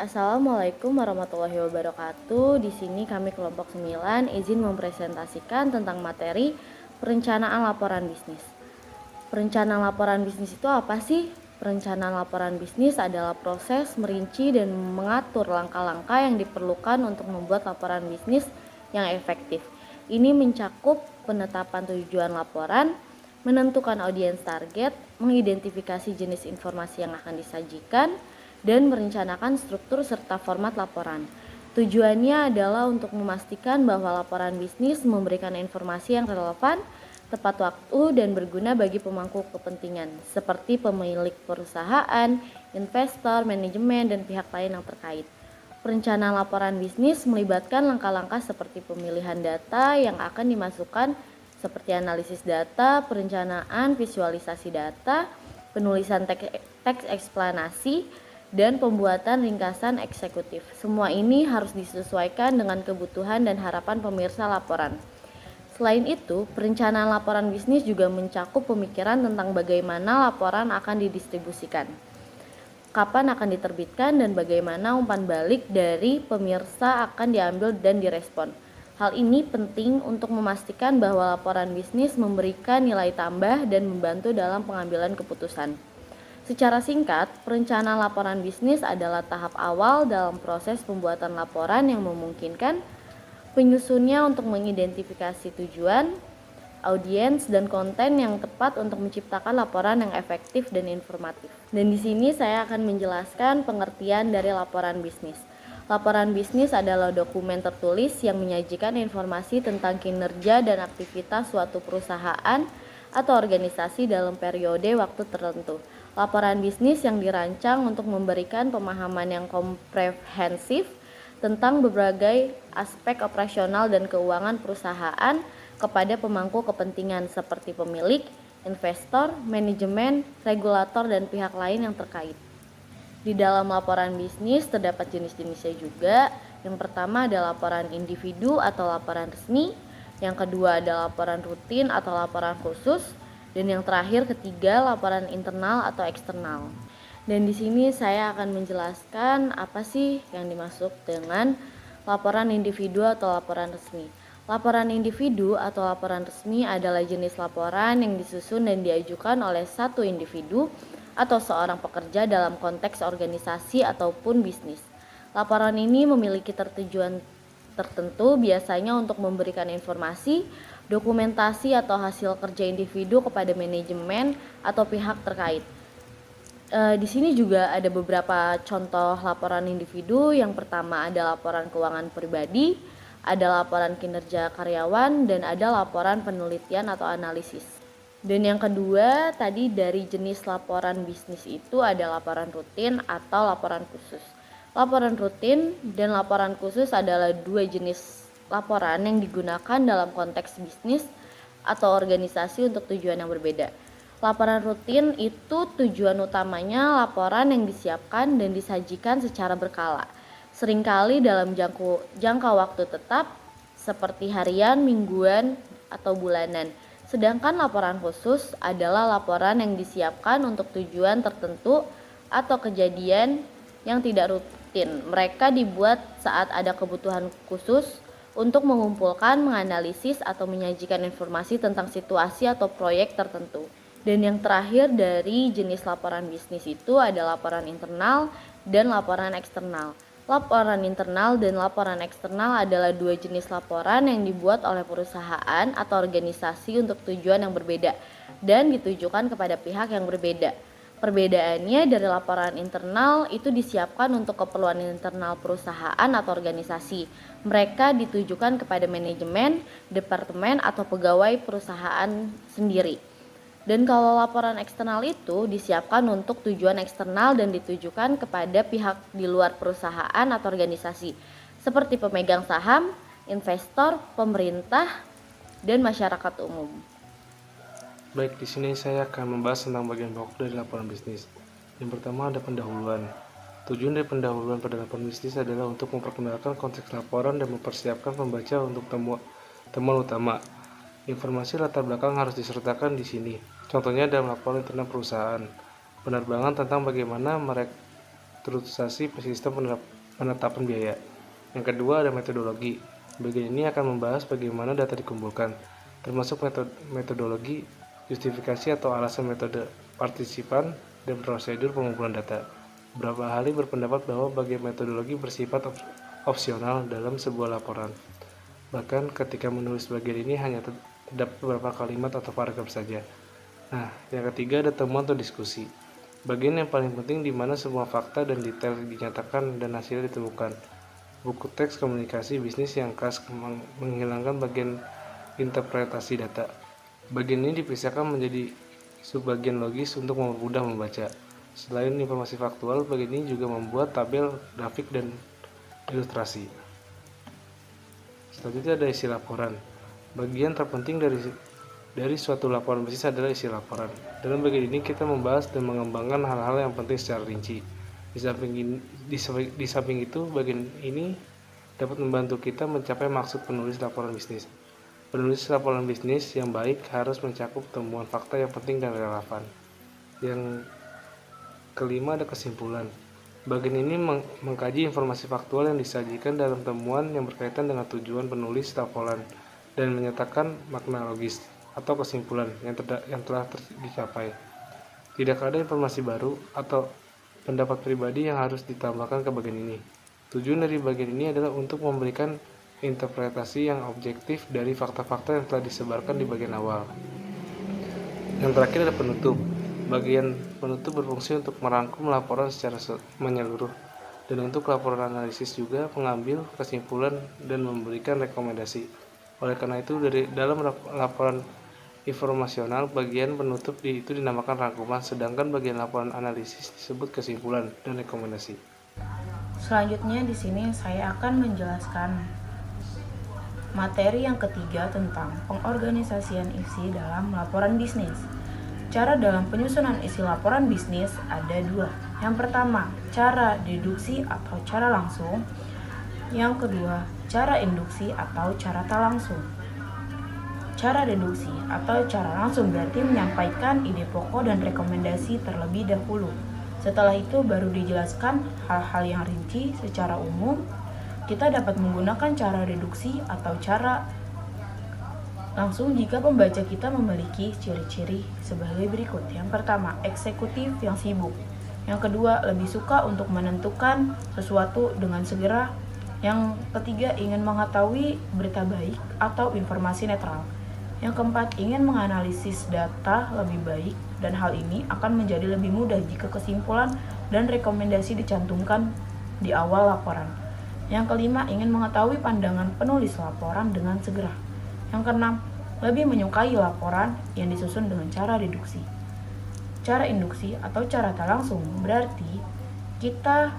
Assalamualaikum warahmatullahi wabarakatuh. Di sini kami kelompok 9 izin mempresentasikan tentang materi perencanaan laporan bisnis. Perencanaan laporan bisnis itu apa sih? Perencanaan laporan bisnis adalah proses merinci dan mengatur langkah-langkah yang diperlukan untuk membuat laporan bisnis yang efektif. Ini mencakup penetapan tujuan laporan, menentukan audiens target, mengidentifikasi jenis informasi yang akan disajikan, dan merencanakan struktur serta format laporan. Tujuannya adalah untuk memastikan bahwa laporan bisnis memberikan informasi yang relevan, tepat waktu, dan berguna bagi pemangku kepentingan, seperti pemilik perusahaan, investor, manajemen, dan pihak lain yang terkait. Perencanaan laporan bisnis melibatkan langkah-langkah seperti pemilihan data yang akan dimasukkan, seperti analisis data, perencanaan, visualisasi data, penulisan teks eksplanasi, dan pembuatan ringkasan eksekutif. Semua ini harus disesuaikan dengan kebutuhan dan harapan pemirsa laporan. Selain itu, perencanaan laporan bisnis juga mencakup pemikiran tentang bagaimana laporan akan didistribusikan, kapan akan diterbitkan, dan bagaimana umpan balik dari pemirsa akan diambil dan direspon. Hal ini penting untuk memastikan bahwa laporan bisnis memberikan nilai tambah dan membantu dalam pengambilan keputusan. Secara singkat, perencanaan laporan bisnis adalah tahap awal dalam proses pembuatan laporan yang memungkinkan penyusunnya untuk mengidentifikasi tujuan, audiens, dan konten yang tepat untuk menciptakan laporan yang efektif dan informatif. Dan di sini saya akan menjelaskan pengertian dari laporan bisnis. Laporan bisnis adalah dokumen tertulis yang menyajikan informasi tentang kinerja dan aktivitas suatu perusahaan atau organisasi dalam periode waktu tertentu. Laporan bisnis yang dirancang untuk memberikan pemahaman yang komprehensif tentang berbagai aspek operasional dan keuangan perusahaan kepada pemangku kepentingan seperti pemilik, investor, manajemen, regulator, dan pihak lain yang terkait. Di dalam laporan bisnis terdapat jenis-jenisnya juga. Yang pertama adalah laporan individu atau laporan resmi, yang kedua adalah laporan rutin atau laporan khusus, dan yang terakhir ketiga laporan internal atau eksternal. Dan di sini saya akan menjelaskan apa sih yang dimaksud dengan laporan individu atau laporan resmi. Laporan individu atau laporan resmi adalah jenis laporan yang disusun dan diajukan oleh satu individu atau seorang pekerja dalam konteks organisasi ataupun bisnis. Laporan ini memiliki tujuan tertentu, biasanya untuk memberikan informasi, dokumentasi atau hasil kerja individu kepada manajemen atau pihak terkait. Di sini juga ada beberapa contoh laporan individu. Yang pertama ada laporan keuangan pribadi, ada laporan kinerja karyawan, dan ada laporan penelitian atau analisis. Dan yang kedua tadi dari jenis laporan bisnis itu ada laporan rutin atau laporan khusus. Laporan rutin dan laporan khusus adalah dua jenis laporan yang digunakan dalam konteks bisnis atau organisasi untuk tujuan yang berbeda. Laporan rutin itu tujuan utamanya laporan yang disiapkan dan disajikan secara berkala, seringkali dalam jangka waktu tetap seperti harian, mingguan, atau bulanan. Sedangkan laporan khusus adalah laporan yang disiapkan untuk tujuan tertentu atau kejadian yang tidak rutin. Mereka dibuat saat ada kebutuhan khusus untuk mengumpulkan, menganalisis, atau menyajikan informasi tentang situasi atau proyek tertentu. Dan yang terakhir dari jenis laporan bisnis itu ada laporan internal dan laporan eksternal. Laporan internal dan laporan eksternal adalah dua jenis laporan yang dibuat oleh perusahaan atau organisasi untuk tujuan yang berbeda dan ditujukan kepada pihak yang berbeda. Perbedaannya dari laporan internal itu disiapkan untuk keperluan internal perusahaan atau organisasi. Mereka ditujukan kepada manajemen, departemen, atau pegawai perusahaan sendiri. Dan kalau laporan eksternal itu disiapkan untuk tujuan eksternal dan ditujukan kepada pihak di luar perusahaan atau organisasi, seperti pemegang saham, investor, pemerintah, dan masyarakat umum. Baik, di sini saya akan membahas tentang bagian pokok dari laporan bisnis. Yang pertama ada pendahuluan. Tujuan dari pendahuluan pada laporan bisnis adalah untuk memperkenalkan konteks laporan dan mempersiapkan pembaca untuk temuan utama. Informasi latar belakang harus disertakan di sini. Contohnya dalam laporan internal perusahaan, penerbangan tentang bagaimana merekrutasi sistem penetapan biaya. Yang kedua ada metodologi. Bagian ini akan membahas bagaimana data dikumpulkan, termasuk metodologi, justifikasi atau alasan metode partisipan, dan prosedur pengumpulan data. Beberapa ahli berpendapat bahwa bagian metodologi bersifat opsional dalam sebuah laporan. Bahkan ketika menulis bagian ini hanya terdapat beberapa kalimat atau paragraf saja. Nah, yang ketiga ada temuan atau diskusi. Bagian yang paling penting di mana semua fakta dan detail dinyatakan dan hasilnya ditemukan. Buku teks komunikasi bisnis yang khas menghilangkan bagian interpretasi data. Bagian ini dipisahkan menjadi subbagian logis untuk mempermudah membaca. Selain informasi faktual, bagian ini juga membuat tabel, grafik, dan ilustrasi. Selanjutnya ada isi laporan. Bagian terpenting dari suatu laporan bisnis adalah isi laporan. Dalam bagian ini kita membahas dan mengembangkan hal-hal yang penting secara rinci. Di samping itu, bagian ini dapat membantu kita mencapai maksud penulis laporan bisnis. Penulis laporan bisnis yang baik harus mencakup temuan fakta yang penting dan relevan. Yang kelima ada kesimpulan. Bagian ini mengkaji informasi faktual yang disajikan dalam temuan yang berkaitan dengan tujuan penulis laporan dan menyatakan makna logis atau kesimpulan yang telah dicapai. Tidak ada informasi baru atau pendapat pribadi yang harus ditambahkan ke bagian ini. Tujuan dari bagian ini adalah untuk memberikan interpretasi yang objektif dari fakta-fakta yang telah disebarkan di bagian awal. Yang terakhir ada penutup. Bagian penutup berfungsi untuk merangkum laporan secara menyeluruh dan untuk laporan analisis juga mengambil kesimpulan dan memberikan rekomendasi. Oleh karena itu, dalam laporan informasional, bagian penutup itu dinamakan rangkuman, sedangkan bagian laporan analisis disebut kesimpulan dan rekomendasi. Selanjutnya di sini saya akan menjelaskan materi yang ketiga tentang pengorganisasian isi dalam laporan bisnis. Cara dalam penyusunan isi laporan bisnis ada dua. Yang pertama, cara deduksi atau cara langsung. Yang kedua, cara induksi atau cara tak langsung. Cara deduksi atau cara langsung berarti menyampaikan ide pokok dan rekomendasi terlebih dahulu. Setelah itu baru dijelaskan hal-hal yang rinci secara umum. Kita dapat menggunakan cara deduksi atau cara langsung jika pembaca kita memiliki ciri-ciri sebagai berikut. Yang pertama, eksekutif yang sibuk. Yang kedua, lebih suka untuk menentukan sesuatu dengan segera. Yang ketiga, ingin mengetahui berita baik atau informasi netral. Yang keempat, ingin menganalisis data lebih baik, dan hal ini akan menjadi lebih mudah jika kesimpulan dan rekomendasi dicantumkan di awal laporan. Yang kelima, ingin mengetahui pandangan penulis laporan dengan segera. Yang keenam, lebih menyukai laporan yang disusun dengan cara deduksi. Cara induksi atau cara tak langsung berarti kita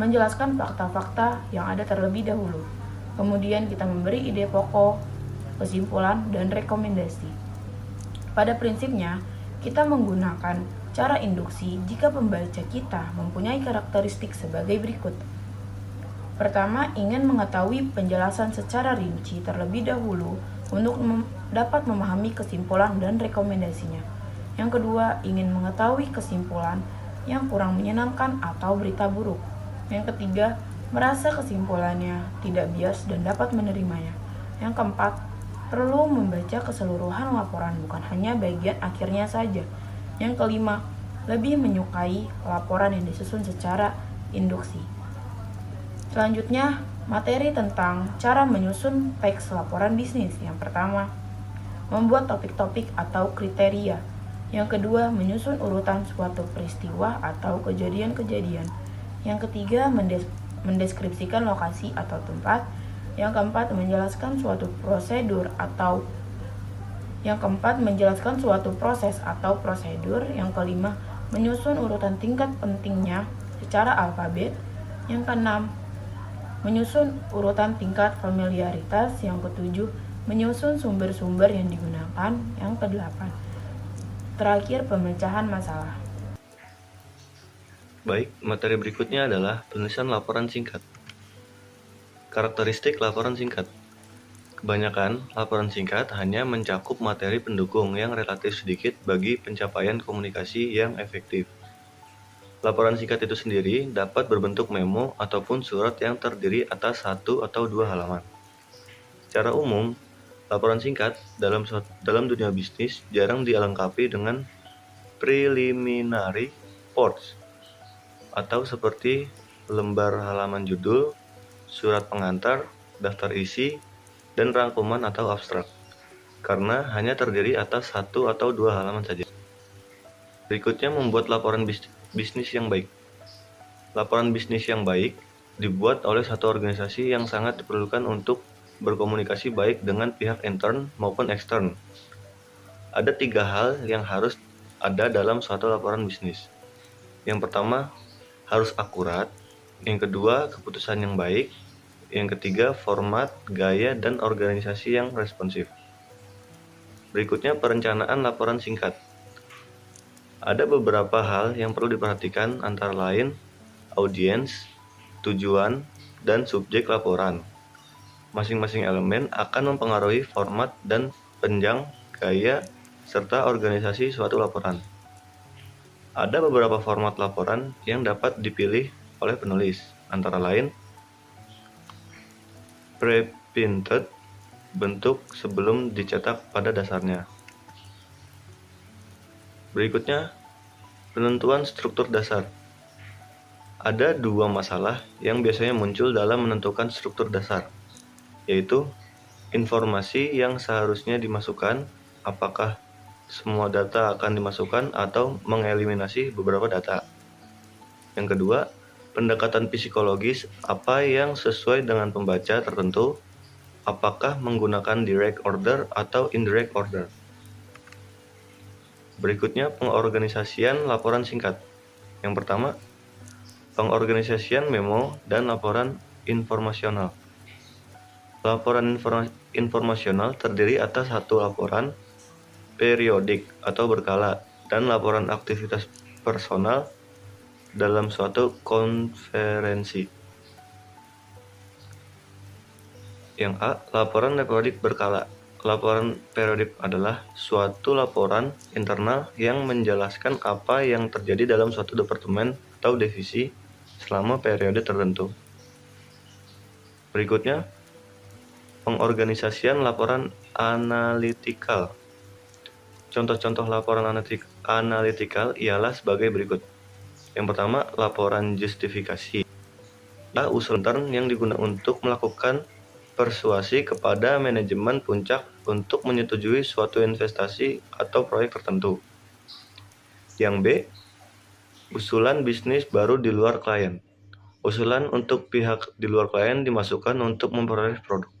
menjelaskan fakta-fakta yang ada terlebih dahulu. Kemudian kita memberi ide pokok, kesimpulan, dan rekomendasi. Pada prinsipnya, kita menggunakan cara induksi jika pembaca kita mempunyai karakteristik sebagai berikut. Pertama, ingin mengetahui penjelasan secara rinci terlebih dahulu untuk dapat memahami kesimpulan dan rekomendasinya. Yang kedua, ingin mengetahui kesimpulan yang kurang menyenangkan atau berita buruk. Yang ketiga, merasa kesimpulannya tidak bias dan dapat menerimanya. Yang keempat, perlu membaca keseluruhan laporan bukan hanya bagian akhirnya saja. Yang kelima, lebih menyukai laporan yang disusun secara induksi. Selanjutnya, materi tentang cara menyusun teks laporan bisnis. Yang pertama, membuat topik-topik atau kriteria. Yang kedua, menyusun urutan suatu peristiwa atau kejadian-kejadian. Yang ketiga, mendeskripsikan lokasi atau tempat. Yang keempat, menjelaskan suatu prosedur atau proses atau prosedur. Yang kelima, menyusun urutan tingkat pentingnya secara alfabet. Yang keenam, menyusun urutan tingkat familiaritas. Yang ketujuh, menyusun sumber-sumber yang digunakan. Yang kedelapan, terakhir, pemecahan masalah. Baik, materi berikutnya adalah penulisan laporan singkat. Karakteristik laporan singkat. Kebanyakan laporan singkat hanya mencakup materi pendukung yang relatif sedikit bagi pencapaian komunikasi yang efektif. Laporan singkat itu sendiri dapat berbentuk memo ataupun surat yang terdiri atas 1 atau 2 halaman. Secara umum, laporan singkat dalam dunia bisnis jarang dilengkapi dengan preliminary reports atau seperti lembar halaman judul, surat pengantar, daftar isi, dan rangkuman atau abstrak, karena hanya terdiri atas 1 atau 2 halaman saja. Berikutnya membuat laporan bisnis yang baik. Laporan bisnis yang baik dibuat oleh satu organisasi yang sangat diperlukan untuk berkomunikasi baik dengan pihak intern maupun ekstern. Ada 3 hal yang harus ada dalam suatu laporan bisnis. Yang pertama, harus akurat. Yang kedua, keputusan yang baik. Yang ketiga, format, gaya, dan organisasi yang responsif. Berikutnya, perencanaan laporan singkat. Ada beberapa hal yang perlu diperhatikan, antara lain audiens, tujuan, dan subjek laporan. Masing-masing elemen akan mempengaruhi format dan panjang, gaya, serta organisasi suatu laporan. Ada beberapa format laporan yang dapat dipilih oleh penulis, antara lain pre-printed, bentuk sebelum dicetak pada dasarnya. Berikutnya, penentuan struktur dasar. Ada 2 masalah yang biasanya muncul dalam menentukan struktur dasar, yaitu informasi yang seharusnya dimasukkan, apakah semua data akan dimasukkan atau mengeliminasi beberapa data. Yang kedua, pendekatan psikologis, apa yang sesuai dengan pembaca tertentu, apakah menggunakan direct order atau indirect order. Berikutnya, pengorganisasian laporan singkat. Yang pertama, pengorganisasian memo dan laporan informasional. Laporan informasional terdiri atas satu laporan periodik atau berkala dan laporan aktivitas personal dalam suatu konferensi. Yang A, laporan periodik berkala. Laporan periodik adalah suatu laporan internal yang menjelaskan apa yang terjadi dalam suatu departemen atau divisi selama periode tertentu. Berikutnya, pengorganisasian laporan analitikal. Contoh-contoh laporan analitikal ialah sebagai berikut. Yang pertama, laporan justifikasi. Adalah usul intern yang digunakan untuk melakukan persuasi kepada manajemen puncak untuk menyetujui suatu investasi atau proyek tertentu. Yang B, usulan bisnis baru di luar klien. Usulan untuk pihak di luar klien dimasukkan untuk memperoleh produk.